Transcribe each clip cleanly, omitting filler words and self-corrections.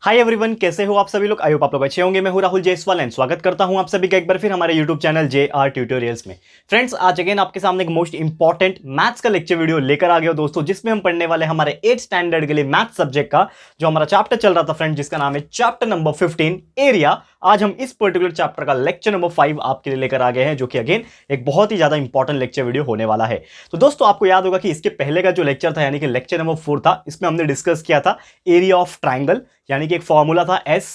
Hi everyone, कैसे हो आप सभी लोग। आई होप आप लोग अच्छे होंगे। मैं हूं राहुल जायसवाल एंड स्वागत करता हूं आप सभी का एक बार फिर हमारे यूट्यूब चैनल JR ट्यूटोरियल्स में। फ्रेंड्स, आज अगेन आपके सामने एक मोस्ट इंपॉर्टेंट मैथ्स का लेक्चर वीडियो लेकर आ गया दोस्तों, जिसमें हम पढ़ने वाले हमारे 8th स्टैंडर्ड के लिए मैथ्स सब्जेक्ट का जो हमारा चैप्टर चल रहा था फ्रेंड्स, जिसका नाम है चैप्टर नंबर 15 एरिया। आज हम इस पर्टिकुलर चैप्टर का लेक्चर नंबर 5 आपके लिए लेकर आ गए हैं, जो कि अगेन एक बहुत ही ज्यादा इंपॉर्टेंट लेक्चर वीडियो होने वाला है। तो दोस्तों, आपको याद होगा कि इसके पहले का जो लेक्चर था, यानी कि लेक्चर नंबर 4 था, इसमें हमने डिस्कस किया था एरिया ऑफ ट्राइंगल, यानी कि एक फॉर्मूला था S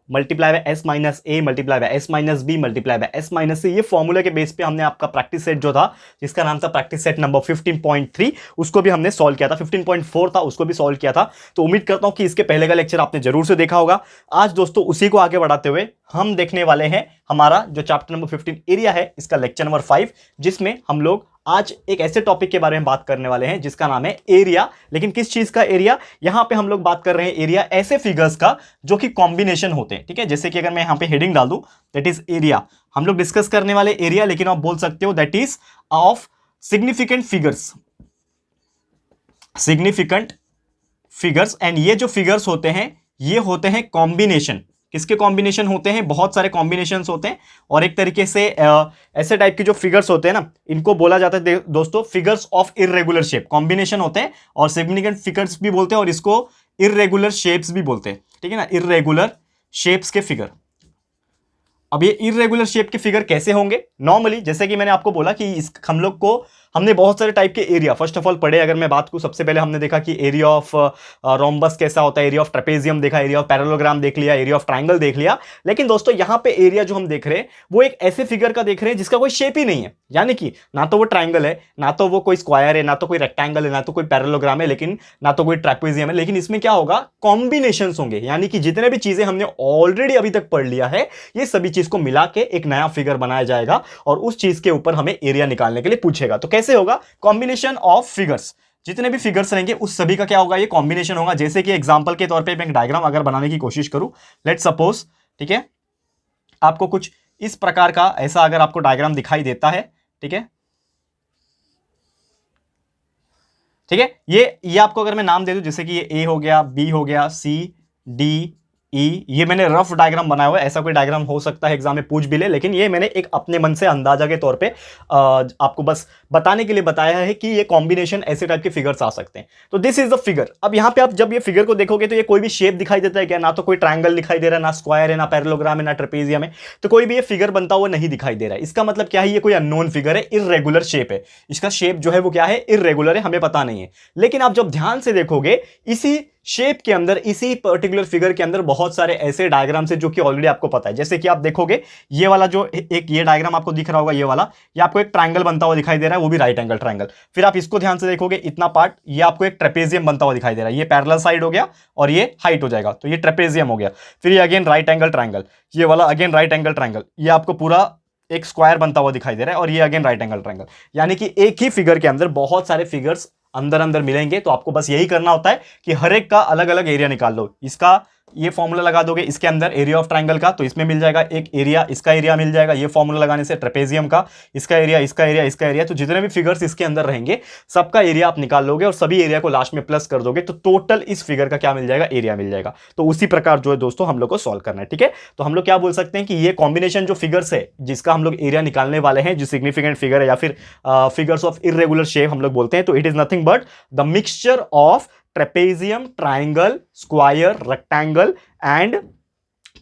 multiply by S minus A multiply by S minus B multiply by S minus C. ये फॉर्मूला के बेस पे हमने आपका प्रैक्टिस सेट जो था, जिसका नाम था प्रैक्टिस सेट नंबर 15.3, उसको भी हमने सॉल्व किया था। 15.4 था, उसको भी सॉल्व किया था। तो उम्मीद करता हूं कि इसके पहले का लेक्चर आपने जरूर से देखा होगा। आज दोस्तों उसी को आगे बढ़ाते हुए हम देखने वाले हैं हमारा जो चैप्टर नंबर 15 एरिया है, इसका लेक्चर नंबर 5, जिसमें हम लोग आज एक ऐसे टॉपिक के बारे में बात करने वाले हैं जिसका नाम है एरिया। लेकिन किस चीज का एरिया? यहां पे हम लोग बात कर रहे हैं एरिया ऐसे फिगर्स का जो कि कॉम्बिनेशन होते हैं। ठीक है, जैसे कि अगर मैं यहां पे हेडिंग डाल दूं, दैट इज एरिया। हम लोग डिस्कस करने वाले एरिया, लेकिन आप बोल सकते हो that is of significant figures, significant figures. And ये जो फिगर्स होते हैं, ये होते हैं कॉम्बिनेशन। किसके कॉम्बिनेशन होते हैं? बहुत सारे कॉम्बिनेशंस होते हैं। और एक तरीके से ऐसे टाइप के जो फिगर्स होते हैं ना, इनको बोला जाता है दोस्तों figures of irregular shape. Combination होते हैं और सिग्निफिकेंट फिगर्स भी बोलते हैं, और इसको इररेगुलर शेप्स भी बोलते हैं। ठीक है ना, इररेगुलर शेप्स के फिगर। अब ये इररेगुलर शेप के फिगर कैसे होंगे? नॉर्मली जैसे कि मैंने आपको बोला कि हम लोग को हमने बहुत सारे टाइप के एरिया फर्स्ट ऑफ ऑल पढ़े। अगर मैं बात करूं, सबसे पहले हमने देखा कि एरिया ऑफ रोम्बस कैसा होता है, एरिया ऑफ ट्रेपेजियम देखा, एरिया ऑफ पैरेललोग्राम देख लिया, एरिया ऑफ ट्राइंगल देख लिया। लेकिन दोस्तों यहां पे एरिया जो हम देख रहे हैं वो एक ऐसे फिगर का देख रहे हैं जिसका कोई शेप ही नहीं है। यानी कि ना तो वो ट्राइंगल है, ना तो वो कोई स्क्वायर है, ना तो कोई रेक्टेंगल है, ना तो कोई पैरेललोग्राम है, लेकिन ना तो कोई ट्रेपेजियम है। लेकिन इसमें क्या होगा? कॉम्बिनेशन होंगे। यानी कि जितने भी चीजें हमने ऑलरेडी अभी तक पढ़ लिया है, ये सभी चीज को मिला के एक नया फिगर बनाया जाएगा और उस चीज के ऊपर हमें एरिया निकालने के लिए पूछेगा। तो कैसे होगा? Combination of figures. जितने भी फिगर्स रहेंगे उस सभी का क्या होगा? ये कॉम्बिनेशन होगा। जैसे कि एग्जांपल के तौर पे मैं एक डायग्राम अगर बनाने की कोशिश करूं, लेट्स सपोज, ठीक है, आपको कुछ इस प्रकार का ऐसा अगर आपको डायग्राम दिखाई देता है, ठीक है, ठीक है, ये आपको अगर मैं नाम दे दूं, जैसे कि ये ए हो गया, बी हो गया, सी, डी, ई, ये मैंने रफ डायग्राम बनाया हुआ है। ऐसा कोई डायग्राम हो सकता है एग्जाम में पूछ भी ले, लेकिन ये मैंने एक अपने मन से अंदाजा के तौर पे आपको बस बताने के लिए बताया है कि ये कॉम्बिनेशन ऐसे टाइप के फिगर्स आ सकते हैं। तो दिस इज द फिगर। अब यहां पे आप जब ये फिगर को देखोगे तो ये कोई भी शेप दिखाई देता है क्या? ना तो कोई ट्रायंगल दिखाई दे रहा है, ना स्क्वायर है, ना पैरेललोग्राम है, ना ट्रेपेजियम है। तो कोई भी ये फिगर बनता हुआ नहीं दिखाई दे रहा है। इसका मतलब क्या है? ये कोई अननोन फिगर है, इररेगुलर शेप है। इसका शेप जो है वो क्या है? इररेगुलर है, हमें पता नहीं है। लेकिन आप जब ध्यान से देखोगे, इसी शेप के अंदर, इसी पर्टिकुलर फिगर के अंदर बहुत सारे ऐसे डायग्राम्स हैं जो कि ऑलरेडी आपको पता है। जैसे कि आप देखोगे, ये वाला जो एक ये डायग्राम आपको दिख रहा होगा, ये वाला, ये आपको एक ट्रायंगल बनता हुआ दिखाई दे रहा है, वो भी राइट एंगल ट्रायंगल। फिर आप इसको ध्यान से देखोगे, इतना पार्ट, ये आपको एक ट्रेपेजियम बनता हुआ दिखाई दे रहा है। ये पैरेलल साइड हो गया और ये हाइट हो जाएगा, तो ये ट्रेपेजियम हो गया। फिर ये अगेन राइट एंगल ट्रायंगल, ये वाला अगेन राइट एंगल ट्रायंगल, ये आपको पूरा एक स्क्वायर बनता हुआ दिखाई दे रहा है, और ये अगेन राइट एंगल ट्रायंगल। यानी कि एक ही फिगर के अंदर बहुत सारे फिगर्स अंदर अंदर मिलेंगे। तो आपको बस यही करना होता है कि हर एक का अलग अलग एरिया निकाल लो। इसका ये फॉर्मूला लगा दोगे इसके अंदर एरिया ऑफ ट्रायंगल का, तो इसमें मिल जाएगा एक एरिया, इसका एरिया मिल जाएगा। ये फॉर्मूला लगाने से ट्रेपेजियम का, इसका एरिया, इसका एरिया, इसका एरिया। तो जितने भी फिगर्स इसके अंदर रहेंगे सबका एरिया आप निकाल लोगे और सभी एरिया को लास्ट में प्लस कर दोगे, तो टोटल इस फिगर का क्या मिल जाएगा? एरिया मिल जाएगा। तो उसी प्रकार जो है दोस्तों हम लोग को सॉल्व करना है। ठीक है, तो हम लोग क्या बोल सकते हैं कि ये कॉम्बिनेशन जो फिगर्स है जिसका हम लोग एरिया निकालने वाले हैं, जो सिग्निफिकेंट फिगर है या फिर फिगर्स ऑफ इररेगुलर शेप हम लोग बोलते हैं, तो it is nothing but the mixture of trapezium, triangle, square, rectangle and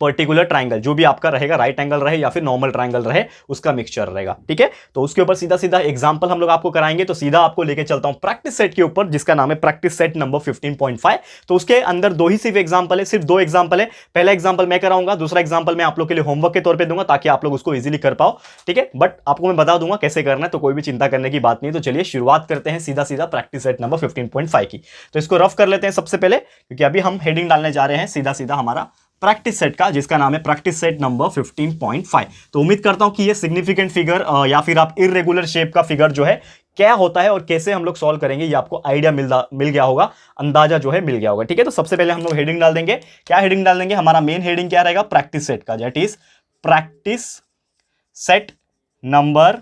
particular triangle. जो भी आपका रहेगा, राइट एंगल रहे या फिर नॉर्मल ट्राइंगल रहे, उसका मिक्सचर रहेगा। ठीक है, तो उसके ऊपर सीधा सीधा एग्जांपल हम लोग आपको कराएंगे। तो सीधा आपको लेके चलता हूं प्रैक्टिस सेट के ऊपर, जिसका नाम है प्रैक्टिस सेट नंबर 15.5। तो उसके अंदर दो ही सिर्फ एग्जांपल है, सिर्फ दो एग्जांपल है। पहला एग्जांपल मैं कराऊंगा, दूसरा एग्जांपल मैं आप लोग के लिए होमवर्क के तौर पर दूंगा ताकि आप लोग उसको इजिली कर पाओ। ठीक है, बट आपको मैं बता दूंगा कैसे करना है, तो कोई भी चिंता करने की बात नहीं। तो चलिए शुरुआत करते हैं सीधा सीधा प्रैक्टिस सेट नंबर 15.5 की। तो इसको रफ कर लेते हैं सबसे पहले, क्योंकि अभी हम हेडिंग डालने जा रहे हैं सीधा सीधा हमारा प्रैक्टिस सेट का, जिसका नाम है प्रैक्टिस सेट नंबर 15.5। तो उम्मीद करता हूं कि ये सिग्निफिकेंट फिगर या फिर आप इररेगुलर शेप का फिगर जो है क्या होता है और कैसे हम लोग सॉल्व करेंगे, ये आपको आइडिया मिल गया होगा, अंदाजा जो है मिल गया होगा। ठीक है, तो सबसे पहले हम लोग हेडिंग डाल देंगे। क्या हेडिंग डाल देंगे? हमारा मेन हेडिंग क्या रहेगा? प्रैक्टिस सेट का, that is practice set number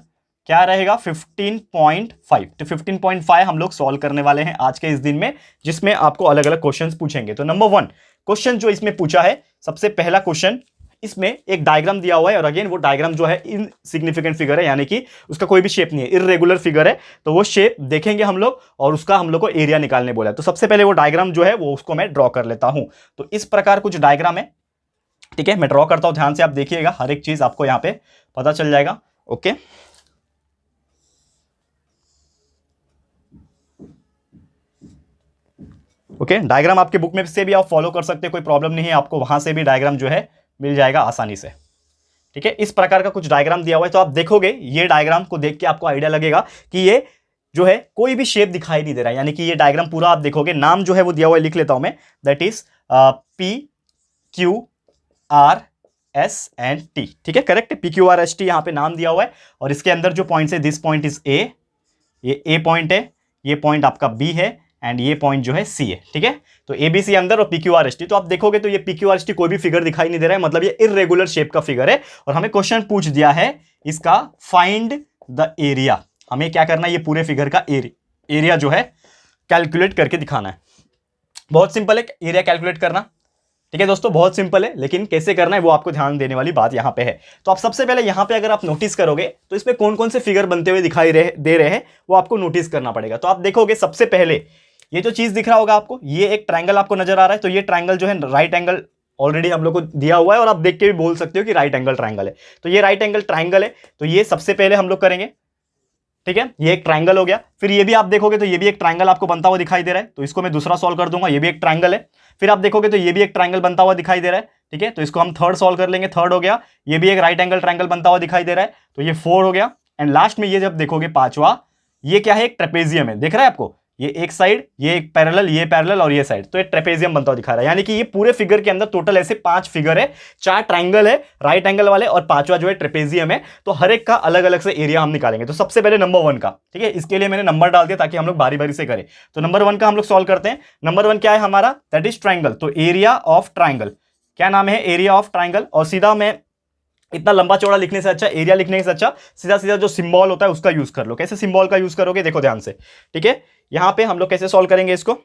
क्या रहेगा? 15.5। तो 15.5 हम लोग सॉल्व करने वाले हैं आज के इस दिन में, जिसमें आपको अलग अलग क्वेश्चंस पूछेंगे। तो नंबर 1, क्वेश्चन जो इसमें पूछा है, सबसे पहला क्वेश्चन, इसमें एक डायग्राम दिया हुआ है और अगेन वो डायग्राम जो है इनसिग्निफिकेंट फिगर है, यानी कि उसका कोई भी शेप नहीं है, इररेगुलर फिगर है। तो वो शेप देखेंगे हम लोग और उसका हम लोग को एरिया निकालने बोला है। तो सबसे पहले वो डायग्राम जो है वो उसको मैं ड्रॉ कर लेता हूं। तो इस प्रकार कुछ डायग्राम है, ठीक है, मैं ड्रॉ करता हूं, ध्यान से आप देखिएगा, हर एक चीज आपको यहां पे पता चल जाएगा। ओके, ओके, डायग्राम आपके बुक में से भी आप फॉलो कर सकते हैं, कोई प्रॉब्लम नहीं है, आपको वहां से भी डायग्राम जो है मिल जाएगा आसानी से। ठीक है, इस प्रकार का कुछ डायग्राम दिया हुआ है। तो आप देखोगे, ये डायग्राम को देख के आपको आइडिया लगेगा कि ये जो है कोई भी शेप दिखाई नहीं दे रहा है, यानी कि ये डायग्राम पूरा आप देखोगे, नाम जो है वो दिया हुआ है, लिख लेता हूं मैं, that is PQRS and T। ठीक है, करेक्ट, PQRST यहां पे नाम दिया हुआ है और इसके अंदर जो पॉइंट्स है, दिस पॉइंट इज A, ये A पॉइंट है, ये पॉइंट आपका B है एंड ये पॉइंट जो है C है। ठीक है, तो ABC अंदर और PQRST। तो आप देखोगे तो ये PQRST कोई भी फिगर दिखाई नहीं दे रहा है, मतलब ये इररेगुलर शेप का फिगर है और हमें क्वेश्चन पूछ दिया है इसका फाइंड द एरिया। हमें क्या करना है, ये पूरे फिगर का एरिया जो है कैलकुलेट करके दिखाना है। बहुत सिंपल है एरिया कैलकुलेट करना। ठीक है दोस्तों, बहुत सिंपल है, लेकिन कैसे करना है वो आपको ध्यान देने वाली बात यहां पे है। तो आप सबसे पहले यहां पे अगर आप नोटिस करोगे तो इसमें कौन कौन से फिगर बनते हुए दिखाई दे रहे हैं वो आपको नोटिस करना पड़ेगा। तो आप देखोगे सबसे पहले ये जो चीज दिख रहा होगा आपको, ये एक ट्रायंगल आपको नजर आ रहा है। तो ये ट्रायंगल जो है राइट एंगल ऑलरेडी हम लोग को दिया हुआ है और आप देख के भी बोल सकते हो कि राइट एंगल ट्रायंगल है। तो ये राइट एंगल ट्रायंगल है, तो ये सबसे पहले हम लोग करेंगे। ठीक है, ये एक ट्रायंगल हो गया। फिर ये भी आप देखोगे तो ये भी एक ट्रायंगल आपको बनता हुआ दिखाई दे रहा है, तो इसको मैं दूसरा सॉल्व कर दूंगा, ये भी एक ट्रायंगल है। फिर आप देखोगे तो ये भी एक ट्रायंगल बनता हुआ दिखाई दे रहा है। ठीक है, तो इसको हम थर्ड सॉल्व कर लेंगे, थर्ड हो गया। ये भी एक राइट एंगल ट्रायंगल बनता हुआ दिखाई दे रहा है, तो ये 4 हो गया। एंड लास्ट में ये जब देखोगे पांचवा, ये क्या है, एक ट्रेपेजियम है, दिख रहा है आपको, ये एक साइड, ये एक पैरेलल, ये पैरेलल और ये साइड, तो ये ट्रेपेजियम बनता हुआ दिखा रहा है। यानी कि ये पूरे फिगर के अंदर टोटल ऐसे 5 फिगर है, 4 ट्रायंगल है राइट एंगल वाले और 5वां जो है ट्रेपेजियम है। तो हर एक का अलग अलग से एरिया हम निकालेंगे। तो सबसे पहले नंबर 1 का, ठीक है, इसके लिए मैंने नंबर डाल दिया ताकि हम लोग बारी बारी से करें। तो नंबर 1 का हम लोग सॉल्व करते हैं। नंबर 1 क्या है हमारा, दैट इज ट्रायंगल। तो एरिया ऑफ ट्रायंगल, क्या नाम है, एरिया ऑफ ट्रायंगल। और सीधा मैं इतना लंबा चौड़ा लिखने से अच्छा, एरिया लिखने से अच्छा, सीधा सीधा जो सिंबल होता है उसका यूज कर लो। कैसे सिंबल का यूज करोगे, देखो ध्यान से। ठीक है, यहां पे हम लोग कैसे सॉल्व करेंगे इसको,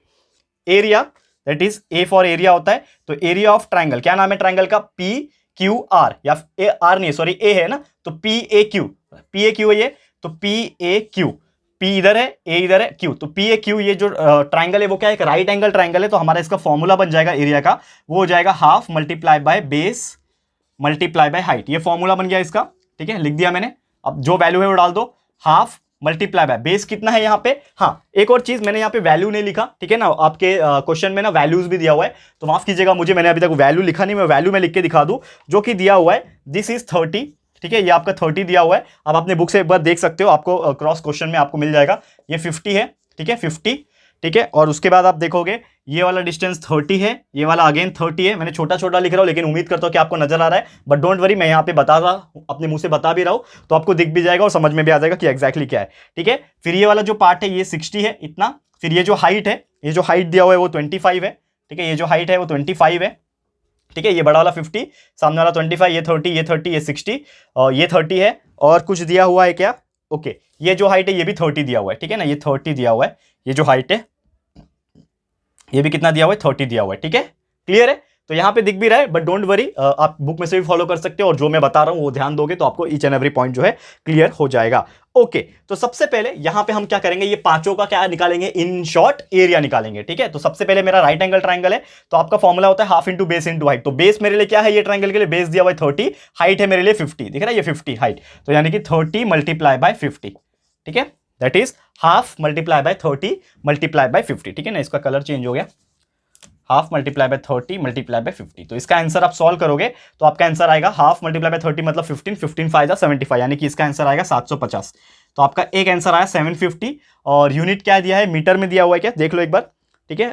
area that is A for area होता है। तो एरिया ऑफ ट्रायंगल, क्या नाम है ट्रायंगल का, PQR, या आर नहीं सॉरी ए है ना, तो PAQ, PAQ है ये, तो PAQ, P इधर है, A इधर है, Q, तो PAQ ये जो ट्रायंगल है वो क्या है, एक राइट एंगल ट्रायंगल है। तो हमारा इसका फॉर्मूला बन जाएगा एरिया का, वो हो जाएगा half multiply by base multiply by height. ये फॉर्मूला बन गया इसका। ठीक है, लिख दिया मैंने। अब जो वैल्यू है वो डाल दो, हाफ मल्टीप्लाई बाय बेस कितना है यहाँ पे। हाँ, एक और चीज, मैंने यहाँ पे वैल्यू नहीं लिखा, ठीक है ना, आपके क्वेश्चन में ना वैल्यूज भी दिया हुआ है, तो माफ कीजिएगा मुझे, मैंने अभी तक वैल्यू लिखा नहीं, मैं वैल्यू में लिख के दिखा दूं जो कि दिया हुआ है, दिस इज 30। ठीक है, ये आपका 30 दिया हुआ है। अब अपने बुक से एक बार देख सकते हो, आपको क्रॉस क्वेश्चन में आपको मिल जाएगा। ये 50 है, ठीक है, 50। ठीक है, और उसके बाद आप देखोगे ये वाला डिस्टेंस 30 है, ये वाला अगेन 30 है। मैंने छोटा छोटा लिख रहा हूं, लेकिन उम्मीद करता हूं कि आपको नजर आ रहा है, बट डोंट वरी, मैं यहाँ पे बता रहा हूं, अपने मुंह से बता भी रहा हूं, तो आपको दिख भी जाएगा और समझ में भी आ जाएगा कि एग्जैक्टली क्या है। ठीक है, फिर ये वाला जो पार्ट है ये 60 है इतना। फिर ये जो हाइट है, ये जो हाइट दिया हुआ है वो 25 है। ठीक है, ये जो हाइट है वो 25 है। ठीक है, ये बड़ा वाला 50, सामने वाला 25, ये 30, ये 30, ये 60 और ये 30 है। और कुछ दिया हुआ है क्या, ओके, ये जो हाइट है ये भी 30 दिया हुआ है। ठीक है ना, ये 30 दिया हुआ है, ये जो हाइट है ये भी कितना दिया हुआ है, 30 दिया हुआ है। ठीक है, क्लियर है। तो यहां पे दिख भी रहा है, बट डोंट वरी, आप बुक में से भी फॉलो कर सकते हो और जो मैं बता रहा हूं वो ध्यान दोगे तो आपको ईच एंड एवरी पॉइंट जो है क्लियर हो जाएगा। ओके, तो सबसे पहले यहां पे हम क्या करेंगे, ये पांचों का क्या निकालेंगे, इन शॉर्ट एरिया निकालेंगे। ठीक है, तो सबसे पहले मेरा राइट एंगल ट्रायंगल है, तो आपका फॉर्मूला होता है half into base into height. तो बेस मेरे लिए क्या है, ये ट्रायंगल के लिए बेस दिया हुआ है 30, हाइट है मेरे लिए 50, दिख रहा है ये 50 हाइट, तो यानी कि 30 मल्टीप्लाई बाय 50। ठीक है, that is half multiply bye 30 multiply by 50। ठीक है ना, इसका कलर चेंज हो गया, half multiply bye 30 multiply by 50। तो इसका आंसर आप सॉल्व करोगे तो आपका आंसर आएगा हाफ मल्टीप्लाई बाय 30 मतलब 15, 15 5 75, यानी कि इसका आंसर आएगा 750। तो आपका एक आंसर आया 750। और यूनिट क्या दिया है, मीटर में दिया हुआ है क्या, देख लो एक बार। ठीक है,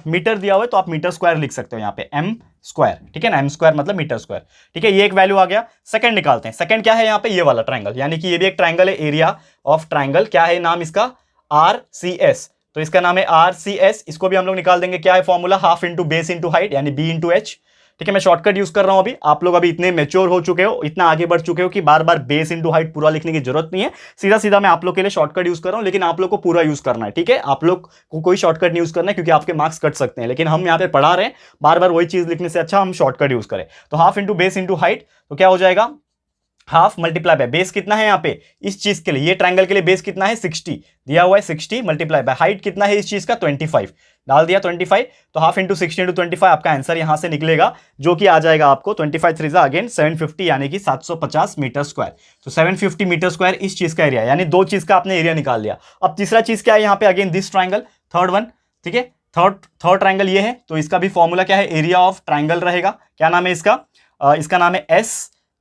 मीटर दिया हुआ है तो आप मीटर स्क्वायर लिख सकते हो यहाँ पे, m स्क्वायर। ठीक है ना, m स्क्वायर मतलब मीटर स्क्वायर। ठीक है, ये एक वैल्यू आ गया। सेकंड निकालते हैं, सेकंड क्या है यहाँ पे, ये वाला ट्रायंगल, यानी कि ये भी एक ट्रायंगल है, एरिया ऑफ ट्रायंगल, क्या है नाम इसका, RCS। तो इसका नाम है RCS, इसको भी हम लोग निकाल देंगे, क्या है formula, half into base into height, यानी B इंटू H। ठीक है, मैं शॉर्टकट यूज कर रहा हूं अभी। आप लोग अभी इतने मैच्योर हो चुके हो, इतना आगे बढ़ चुके हो कि बार बार बेस इंटू हाइट पूरा लिखने की जरूरत नहीं है। सीधा सीधा मैं आप लोग के लिए शॉर्टकट यूज कर रहा हूं, लेकिन आप लोग को पूरा यूज करना है। ठीक है, आप लोग को कोई शॉर्टकट नहीं यूज करना है क्योंकि आपके मार्क्स कट सकते हैं, लेकिन हम यहाँ पे पढ़ा रहे हैं, बार बार वही चीज लिखने से अच्छा हम शॉर्टकट यूज करें। तो half into base into height, तो क्या हो जाएगा, हाफ मल्टीप्लाई बाय बेस कितना है यहाँ पे इस चीज के लिए, ये ट्रायंगल के लिए बेस कितना है 60 दिया हुआ है, 60 मल्टीप्लाई बाय हाइट कितना है इस चीज का 25 डाल दिया 25, तो हाफ इंटू 60 इंटू 25 आपका आंसर यहां से निकलेगा, जो कि आ जाएगा आपको 25 3 अगेन 750 यानी कि 750 मीटर स्क्वायर। तो 750 मीटर स्क्वायर इस चीज का एरिया, यानी दो चीज का आपने एरिया निकाल लिया। अब तीसरा चीज क्या है यहाँ पे, again this triangle, third one. ठीक है, थर्ड ट्रायंगल ये है, तो इसका भी फॉर्मूला क्या है, एरिया ऑफ ट्रायंगल रहेगा। क्या नाम है इसका, इसका नाम है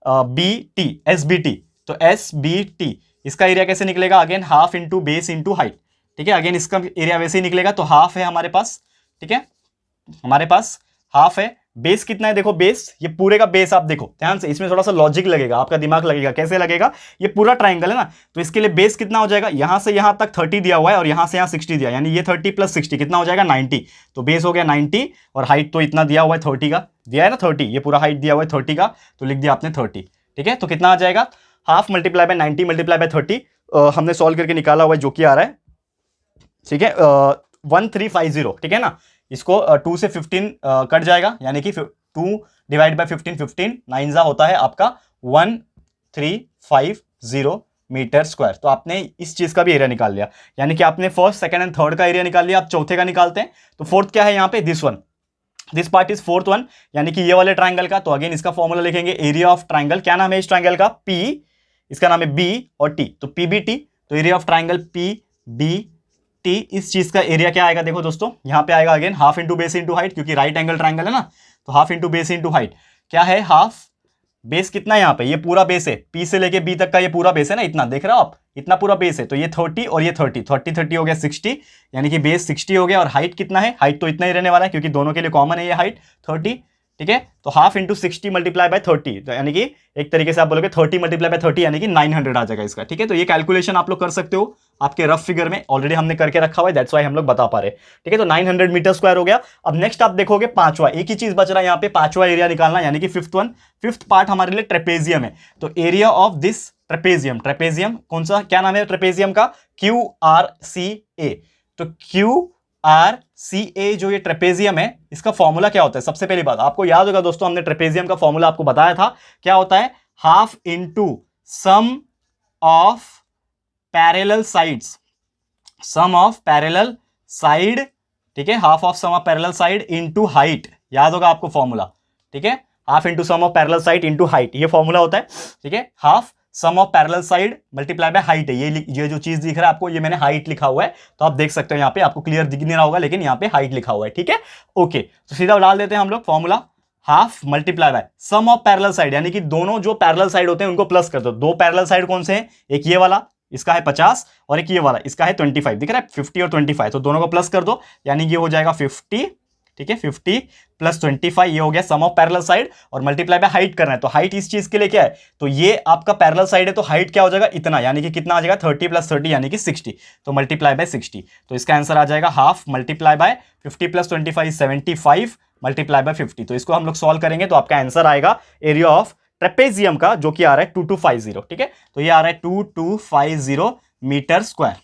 SBT। तो SBT इसका एरिया कैसे निकलेगा, again half into base into height. ठीक है, अगेन इसका एरिया वैसे ही निकलेगा, तो हाफ है हमारे पास। ठीक है, हमारे पास हाफ है, बेस कितना है देखो, बेस ये पूरे का बेस आप देखो ध्यान से, इसमें थोड़ा सा लॉजिक लगेगा, आपका दिमाग लगेगा, कैसे लगेगा, ये पूरा ट्रायंगल है ना, तो इसके लिए बेस कितना हो जाएगा, यहां से यहां तक 30 दिया हुआ है और यहां से यहां 60 दिया, यानी ये 30 प्लस 60 कितना हो जाएगा 90। तो बेस हो गया 90 और हाइट तो इतना दिया हुआ है 30 का, दिया है ना 30, ये पूरा हाइट दिया हुआ है 30 का, तो लिख दिया आपने 30। ठीक है, तो कितना आ जाएगा, half multiply bye 90 multiply by 30, हमने सॉल्व करके निकाला हुआ है जो कि आ रहा है, ठीक है 1350। ठीक है ना, इसको 2 से 15 कट जाएगा, यानी कि 2 डिवाइड बाय 15, 15 9 जा होता है आपका 1350 मीटर स्क्वायर। तो आपने इस चीज का भी एरिया निकाल लिया, यानी कि आपने फर्स्ट सेकंड एंड थर्ड का एरिया निकाल लिया। आप चौथे का निकालते हैं, तो फोर्थ क्या है यहाँ पे, this one, this part is fourth one, यानी कि ये वाले ट्रायंगल का। तो अगेन इसका फॉर्मूला लिखेंगे, एरिया ऑफ ट्रायंगल, क्या नाम है इस ट्रायंगल का, P, इसका नाम है B और T, तो PBT। तो एरिया ऑफ ट्रायंगल PBT, इस चीज का एरिया क्या आएगा, देखो दोस्तों यहां पे आएगा again half into base into height, क्योंकि राइट एंगल ट्रायंगल है ना, तो half into base into height क्या है, हाफ बेस कितना है यहाँ पे, ये पूरा बेस है, P से लेके B तक का ये पूरा बेस है ना, इतना देख रहे हो आप, इतना पूरा बेस है, तो ये 30 और ये 30 30 हो गया 60, यानी कि बेस 60 हो गया, और हाइट कितना है, हाइट तो इतना ही रहने वाला है क्योंकि दोनों के लिए कॉमन है ये हाइट 30। ठीक है, तो हाफ इंटू 60 मल्टीप्लाई बाय 30, तो यानी कि एक तरीके से आप बोलोगे 30 मल्टीप्लाई बाय 30 यानी कि 900 आ जाएगा इसका। ठीक है, तो ये कैलकुलेशन आप लोग कर सकते हो आपके रफ फिगर में, ऑलरेडी हमने करके रखा हुआ है, दैट्स व्हाई हम लोग बता पा रहे हैं। ठीक है, तो 900 मीटर स्क्वायर हो गया। अब नेक्स्ट आप देखोगे पांचवा, एक ही चीज बच रहा है यहाँ पे, पांचवा एरिया निकालना, यानी कि फिफ्थ वन, फिफ्थ पार्ट हमारे लिए ट्रेपेजियम है। तो area of this trapezium, trapezium कौन सा, क्या नाम है ट्रेपेजियम का, QRCA। तो QRCA जो ये ट्रेपेजियम है, इसका फॉर्मूला क्या होता है, सबसे पहली बात आपको याद होगा दोस्तों, हमने ट्रेपेजियम का फॉर्मूला आपको बताया था, क्या होता है, half into sum of parallel sides, sum of parallel side. ठीक है, half of sum of parallel side into height, याद होगा आपको फॉर्मूला। ठीक है, half into sum of parallel side into height, ये फॉर्मूला होता है। ठीक है, half sum of parallel side multiply by height है, ये जो चीज दिख रहा है आपको, ये मैंने हाइट लिखा हुआ है, तो आप देख सकते हो यहाँ पे, आपको क्लियर दिख नहीं रहा होगा लेकिन यहाँ पे हाइट लिखा हुआ है। ठीक है, ओके, तो सीधा डाल देते हैं हम लोग formula, half multiply by sum of parallel side, यानी कि दोनों जो पैरेलल साइड होते हैं उनको प्लस कर दो। दो पैरेलल साइड कौन से हैं, एक ये वाला, इसका है 50 और एक ये वाला, इसका है 25, दिख रहा है 50 और 25, तो दोनों को प्लस कर दो, यानी ये हो जाएगा 50। ठीक है, 50 प्लस 25, ये हो गया सम ऑफ पैरेलल साइड, और मल्टीप्लाई बाय हाइट करना है, तो हाइट इस चीज के लिए क्या है, तो ये आपका पैरेलल साइड है, तो हाइट क्या हो जाएगा इतना, यानी कि कितना आ जाएगा 30 प्लस 30 यानी कि 60, तो मल्टीप्लाई बाय 60, तो इसका आंसर आ जाएगा half multiply bye 50 plus 25 75 multiply by 50। तो इसको हम लोग सॉल्व करेंगे तो आपका आंसर आएगा एरिया ऑफ ट्रेपेजियम का, जो कि आ रहा है 2250। ठीक है, तो ये आ रहा है 2250 मीटर स्क्वायर,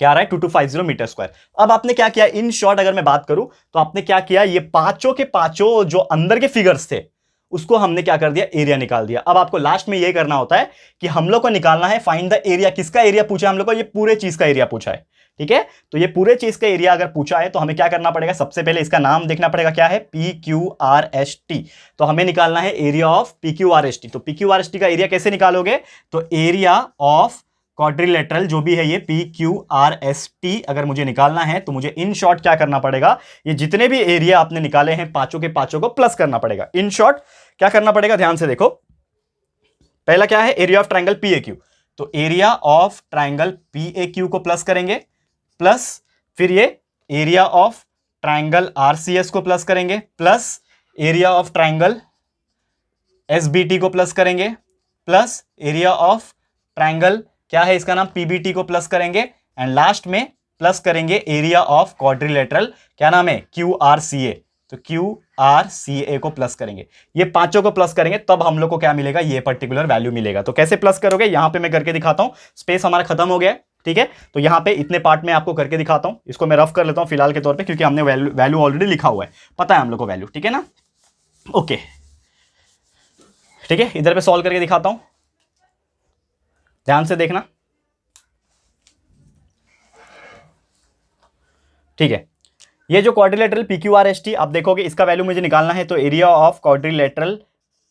क्या आ रहा है 2250 मीटर स्क्वायर। अब आपने क्या किया, इन शॉर्ट अगर मैं बात करूं तो आपने क्या किया, ये पांचों के पांचों जो अंदर के फिगर्स थे उसको हमने क्या कर दिया, एरिया निकाल दिया। अब आपको लास्ट में ये करना होता है कि हम लोग को निकालना है फाइंड द एरिया, किसका एरिया पूछा हम लोग को, ये पूरे चीज का एरिया पूछा है। ठीक है, तो ये पूरे चीज का एरिया अगर पूछा है तो हमें क्या करना पड़ेगा, सबसे पहले इसका नाम देखना पड़ेगा, क्या है PQRST। तो हमें निकालना है एरिया ऑफ PQRST। तो PQRST का एरिया कैसे निकालोगे, तो एरिया ऑफ क्वाड्रिलेटरल जो भी है ये PQRST अगर मुझे निकालना है तो मुझे इन शॉर्ट क्या करना पड़ेगा, ये जितने भी एरिया आपने निकाले हैं पांचों के पांचों को प्लस करना पड़ेगा। इन शॉर्ट क्या करना पड़ेगा, ध्यान से देखो, पहला क्या है, एरिया ऑफ ट्रायंगल PAQ, तो एरिया ऑफ ट्रायंगल PAQ को प्लस करेंगे, प्लस फिर ये एरिया ऑफ ट्रायंगल RCS को प्लस करेंगे, plus area of triangle SBT को प्लस करेंगे, प्लस एरिया ऑफ ट्रायंगल क्या है इसका नाम PBT को प्लस करेंगे, एंड लास्ट में प्लस करेंगे एरिया ऑफ क्वाड्रिलेटरल, क्या नाम है QRCA। तो आर सी ए को प्लस करेंगे, ये पांचों को प्लस करेंगे तब हम लोग को क्या मिलेगा, ये पर्टिकुलर वैल्यू मिलेगा। तो कैसे प्लस करोगे, यहां पे मैं करके दिखाता हूं, स्पेस हमारा खत्म हो गया है, ठीक है। तो यहां पे इतने पार्ट में आपको करके दिखाता हूं, इसको मैं रफ कर लेता हूं फिलहाल के तौर पे, क्योंकि हमने वैल्यू ऑलरेडी लिखा हुआ है, पता है हम लोग को वैल्यू, ठीक है ना। ओके ठीक है, इधर पे सॉल्व करके दिखाता हूं, ध्यान से देखना, ठीक है। ये जो quadrilateral P Q R S T आप देखोगे, इसका वैल्यू मुझे निकालना है, तो area of quadrilateral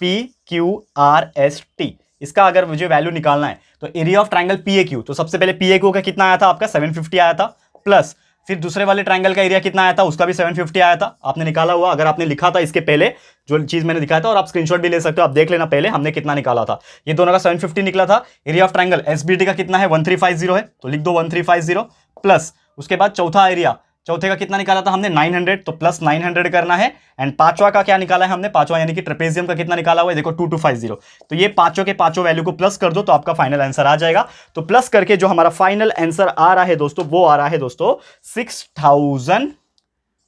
P Q R S T, इसका अगर मुझे वैल्यू निकालना है तो area of triangle P A Q, तो सबसे पहले पी ए क्यू का कितना आया था आपका 750 आया था, प्लस फिर दूसरे वाले ट्रायंगल का एरिया कितना आया था, उसका भी 750 आया था, आपने निकाला हुआ, अगर आपने लिखा था इसके पहले जो चीज मैंने दिखाया था, और आप स्क्रीनशॉट भी ले सकते हो, आप देख लेना पहले हमने कितना निकाला था, ये दोनों का 750 निकला था। एरिया ऑफ ट्रायंगल एसबीटी का कितना है 1350 है, तो लिख दो 1350 प्लस उसके बाद चौथा एरिया, चौथे का कितना निकाला था हमने 900, तो प्लस 900 करना है, एंड पांचवा का क्या निकाला है हमने, पांचवा यानी कि ट्रेपेजियम का कितना निकाला हुआ है, देखो 2250, तो ये पांचों के पांचों वैल्यू को प्लस कर दो तो आपका फाइनल आंसर आ जाएगा। तो प्लस करके जो हमारा फाइनल आंसर आ रहा है दोस्तों, वो आ रहा है दोस्तों 6000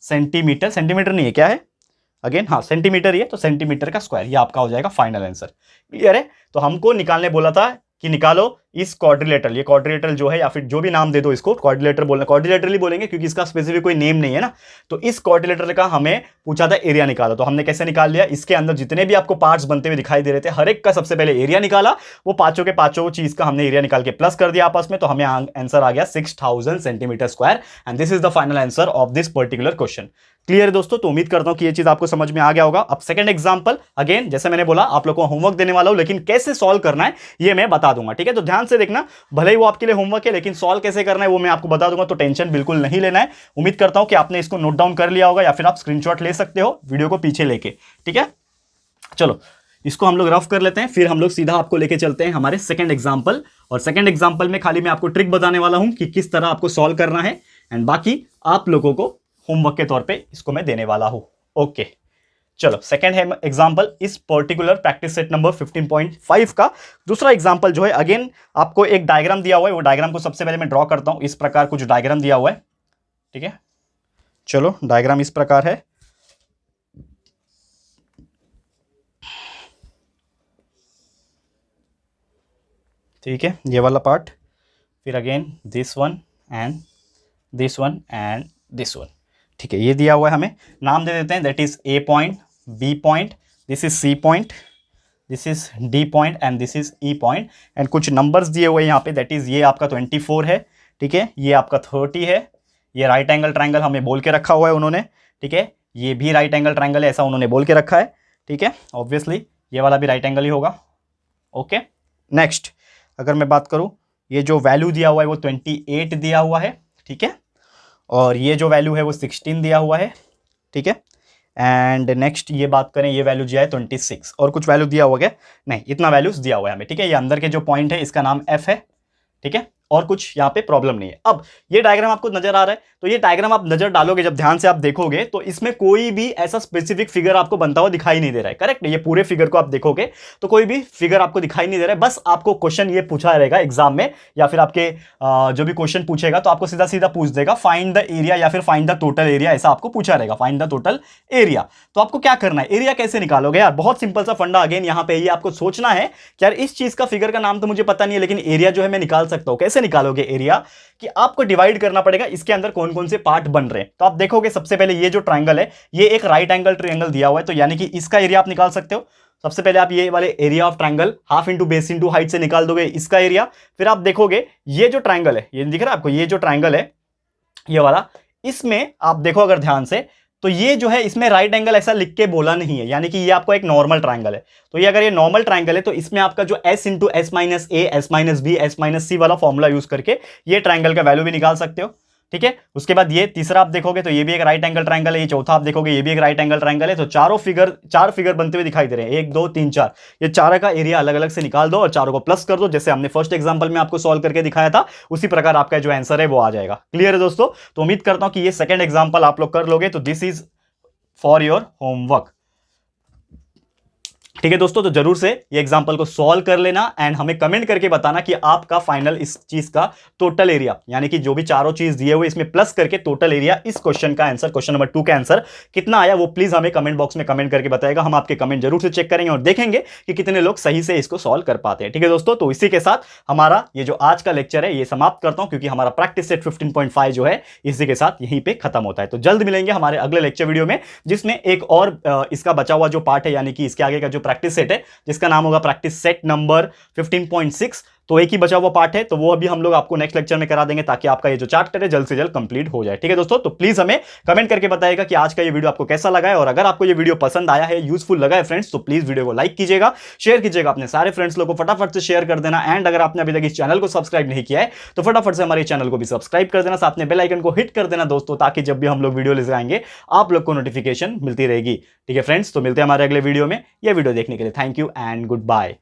सेंटीमीटर, सेंटीमीटर नहीं है क्या है अगेन, हाँ सेंटीमीटर ही है, तो सेंटीमीटर का स्क्वायर, ये आपका हो जाएगा फाइनल आंसर। क्लियर है, तो हमको निकालने बोला था कि निकालो इस क्वाड्रिलेटरल, ये क्वाड्रिलेटरल जो है, या फिर जो भी नाम दे दो इसको, क्वाड्रिलेटर बोलना, क्वाड्रिलेटरल ही बोलेंगे क्योंकि इसका स्पेसिफिक कोई नेम नहीं है ना। तो इस क्वाड्रिलेटरल का हमें पूछा था एरिया निकालो, तो हमने कैसे निकाल लिया, इसके अंदर जितने भी आपको पार्ट्स बनते हुए दिखाई दे रहे थे, हर एक का सबसे पहले एरिया निकाला, वो पांचों के पांचों चीज का हमने एरिया निकाल के प्लस कर दिया आपस में, तो हमें आंसर आ गया 6000 centimetre square, and this is the final answer of this particular question. Clear है दोस्तों, तो उम्मीद करता हूं कि ये चीज आपको समझ में आ गया होगा। अब सेकंड एग्जांपल, अगेन जैसे मैंने बोला आप लोग को होमवर्क देने वाला हूं, लेकिन कैसे सॉल्व करना है ये मैं बता दूंगा, ठीक है। तो ध्यान से देखना, भले ही वो आपके लिए होमवर्क है, लेकिन सॉल्व कैसे करना है वो मैं आपको बता दूंगा, तो टेंशन बिल्कुल नहीं लेना है। उम्मीद करता हूं कि आपने इसको नोट डाउन कर लिया होगा, या फिर आप स्क्रीनशॉट ले सकते हो वीडियो को पीछे लेके, ठीक है। चलो इसको हम लोग रफ कर लेते हैं, फिर हम लोग सीधा आपको लेके चलते हैं हमारे सेकंड एग्जांपल, और सेकंड एग्जांपल में खाली मैं आपको ट्रिक बताने वाला हूं कि किस तरह आपको सॉल्व करना है, एंड बाकी आप लोगों को होमवर्क के तौर पे इसको मैं देने वाला हूं। ओके चलो सेकंड है एग्जांपल, इस पर्टिकुलर प्रैक्टिस सेट नंबर 15.5 का दूसरा एग्जांपल जो है, अगेन आपको एक डायग्राम दिया हुआ है, वो डायग्राम को सबसे पहले मैं ड्रॉ करता हूं। इस प्रकार कुछ डायग्राम दिया हुआ है, ठीक है। चलो डायग्राम इस प्रकार है, ठीक है, ये वाला पार्ट, फिर again this one and this one and this one, ठीक है। ये दिया हुआ है, हमें नाम दे देते हैं, that is A point, B point, this is C point, this is D point and this is E point, and कुछ नंबर्स दिए हुए हैं यहाँ पे, दैट इज ये आपका 24 है, ठीक है, ये आपका 30 है, ये राइट एंगल ट्रायंगल हमें बोल के रखा हुआ है उन्होंने, ठीक है, ये भी राइट एंगल ट्रायंगल है, ऐसा उन्होंने बोल के रखा है, ठीक है, ऑब्वियसली ये वाला भी राइट एंगल ही होगा। ओके नेक्स्ट अगर मैं बात करूं, ये जो वैल्यू दिया हुआ है वो 28 दिया हुआ है, ठीक है, और ये जो वैल्यू है वो 16 दिया हुआ है, ठीक है, एंड नेक्स्ट ये बात करें, ये वैल्यू दिया है 26, और कुछ वैल्यू दिया हुआ है नहीं, इतना वैल्यूज दिया हुआ है हमें, ठीक है। ये अंदर के जो पॉइंट है इसका नाम एफ है, ठीक है, और कुछ यहाँ पे प्रॉब्लम नहीं है। अब ये डायग्राम आपको नजर आ रहा है, तो ये डायग्राम आप नजर डालोगे, जब ध्यान से आप देखोगे तो इसमें कोई भी ऐसा स्पेसिफिक फिगर आपको बनता हुआ दिखाई नहीं दे रहा है, करेक्ट। ये पूरे फिगर को आप देखोगे तो कोई भी फिगर आपको दिखाई नहीं दे रहा है, बस आपको क्वेश्चन ये पूछा रहेगा एग्जाम में, या फिर आपके जो भी क्वेश्चन पूछेगा तो आपको सीधा सीधा पूछ देगा फाइंड द एरिया, या फिर फाइंड द टोटल एरिया, ऐसा आपको पूछा रहेगा, फाइंड द टोटल एरिया। तो आपको क्या करना है, एरिया कैसे निकालोगे यार, बहुत सिंपल सा फंडा, अगेन यहाँ पे ये आपको सोचना है कि यार इस चीज का फिगर का नाम तो मुझे पता नहीं है, लेकिन एरिया जो है मैं निकाल सकता हूं। कैसे निकालोगे एरिया, कि आपको डिवाइड करना पड़ेगा इसके अंदर कौन कौन से पार्ट बन रहे हैं। तो आप देखोगे सबसे पहले ये जो ट्रायंगल है, ये एक राइट एंगल ट्रायंगल दिया हुआ है, तो यानी कि इसका एरिया आप निकाल सकते हो। सबसे पहले आप ये वाले area of triangle half into base into height से निकाल दोगे इसका एरिया। फिर आप देखोगे ये जो ट्रायंगल है, ये दिख रहा है आपको, ये जो ट्रायंगल है ये वाला, इसमें आप देखो अगर ध्यान से, तो ये जो है इसमें राइट एंगल ऐसा लिख के बोला नहीं है, यानी कि ये आपको एक नॉर्मल ट्रायंगल है। तो ये अगर ये नॉर्मल ट्रायंगल है तो इसमें आपका जो s into S minus A, S minus B, S minus C वाला फॉर्मूला यूज करके ये ट्रायंगल का वैल्यू भी निकाल सकते हो, ठीक है। उसके बाद ये तीसरा आप देखोगे तो ये भी एक राइट एंगल ट्रायंगल है, ये चौथा आप देखोगे ये भी एक राइट एंगल ट्रायंगल है। तो चार फिगर बनते हुए दिखाई दे रहे हैं, 1 2 3 4, ये चारों का एरिया अलग अलग से निकाल दो और चारों को प्लस कर दो, जैसे हमने फर्स्ट एग्जांपल में आपको सॉल्व करके दिखाया था, उसी प्रकार आपका जो आंसर है वो आ जाएगा। क्लियर है दोस्तों, तो उम्मीद करता हूं कि ये सेकंड एग्जांपल आप लोग कर लोगे, तो this is for your homework, ठीक है दोस्तों, तो जरूर से ये एग्जांपल को सॉल्व कर लेना एंड हमें कमेंट करके बताना कि आपका फाइनल इस चीज का टोटल एरिया, यानी कि जो भी चारों चीज दिए हुए इसमें प्लस करके टोटल एरिया इस क्वेश्चन का आंसर, क्वेश्चन नंबर 2 का आंसर कितना आया, वो प्लीज हमें कमेंट बॉक्स में कमेंट करके बताएगा। हम आपके कमेंट जरूर से चेक करेंगे और देखेंगे कि कितने लोग सही से इसको सॉल्व कर पाते हैं। ठीक है दोस्तों, तो इसी के साथ हमारा ये जो आज का लेक्चर है ये समाप्त करता हूं, क्योंकि हमारा प्रैक्टिस सेट 15.5 जो है इसी के साथ यहीं पे खत्म होता है। तो जल्द मिलेंगे हमारे अगले लेक्चर वीडियो में, जिसमें एक और इसका बचा हुआ जो पार्ट है, यानी कि इसके आगे का जो प्रैक्टिस सेट है जिसका नाम होगा प्रैक्टिस सेट नंबर 15.6, तो एक ही बचा हुआ पार्ट है, तो वो अभी हम लोग आपको नेक्स्ट लेक्चर में करा देंगे ताकि आपका ये जो चैप्टर है जल्द से जल्द कंप्लीट हो जाए। ठीक है दोस्तों, तो प्लीज हमें कमेंट करके बताइएगा कि आज का ये वीडियो आपको कैसा लगा है, और अगर आपको ये वीडियो पसंद आया है, यूजफुल लगा है फ्रेंड्स, तो प्लीज वीडियो को लाइक कीजिएगा, शेयर कीजिएगा अपने सारे फ्रेंड्स लोगों को, फटाफट से शेयर कर देना। एंड अगर आपने अभी तक इस चैनल को सब्सक्राइब नहीं किया है तो फटाफट से हमारे चैनल को भी सब्सक्राइब कर देना, साथ में बेल आइकन को हिट कर देना दोस्तों, ताकि जब भी हम लोग वीडियो ले आएंगे आप लोग को नोटिफिकेशन मिलती रहेगी। ठीक है फ्रेंड्स, तो मिलते हैं हमारे अगले वीडियो में। यह वीडियो देखने के लिए thank you and good bye.